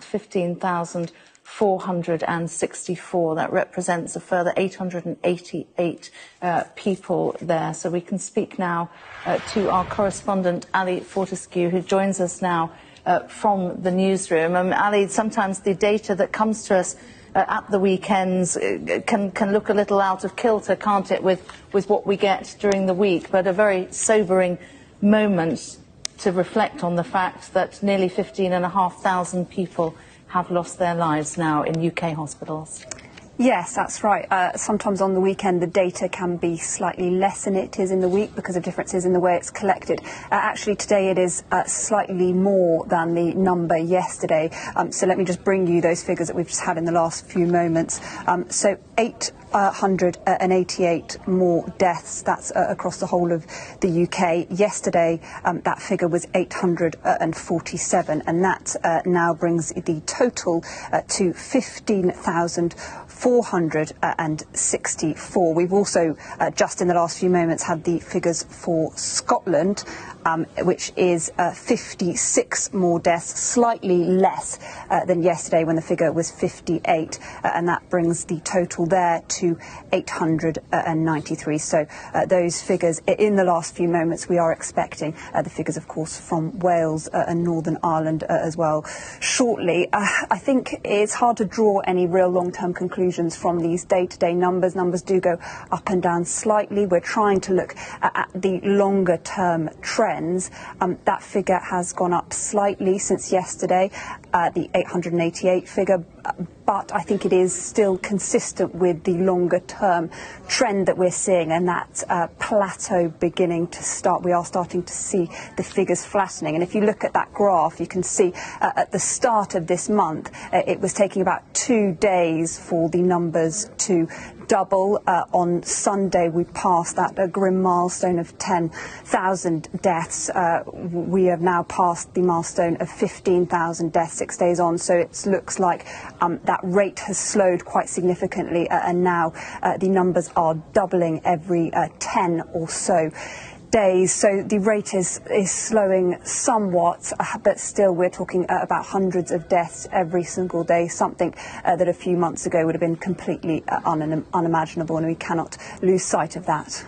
15,464. That represents a further 888 people there. So we can speak now to our correspondent, Ali Fortescue, who joins us now from the newsroom. Ali, sometimes the data that comes to us at the weekends can look a little out of kilter, can't it, with what we get during the week, but a very sobering moment to reflect on the fact that nearly 15,500 people have lost their lives now in UK hospitals. Yes, that's right. Sometimes on the weekend the data can be slightly less than it is in the week because of differences in the way it's collected. Actually today it is slightly more than the number yesterday. So let me just bring you those figures that we've just had in the last few moments. So 888 more deaths, that's across the whole of the UK. Yesterday that figure was 847, and that now brings the total to 15,464. We've also just in the last few moments had the figures for Scotland, which is 56 more deaths, slightly less than yesterday when the figure was 58, and that brings the total there to 893. So those figures in the last few moments. We are expecting the figures, of course, from Wales and Northern Ireland as well shortly. I think it's hard to draw any real long-term conclusions from these day-to-day numbers. Numbers do go up and down slightly. We're trying to look at the longer-term trends. That figure has gone up slightly since yesterday, the 888 figure, but I think it is still consistent with the longer-term trend that we're seeing, and that plateau beginning to start. We are starting to see the figures flattening, and if you look at that graph, you can see at the start of this month, it was taking about 2 days for the numbers to double. On Sunday, we passed that grim milestone of 10,000 deaths. We have now passed the milestone of 15,000 deaths 6 days on, so it looks like that rate has slowed quite significantly, and now the numbers are doubling every 10 or so days. So the rate is slowing somewhat, but still we're talking about hundreds of deaths every single day, something that a few months ago would have been completely unimaginable, and we cannot lose sight of that.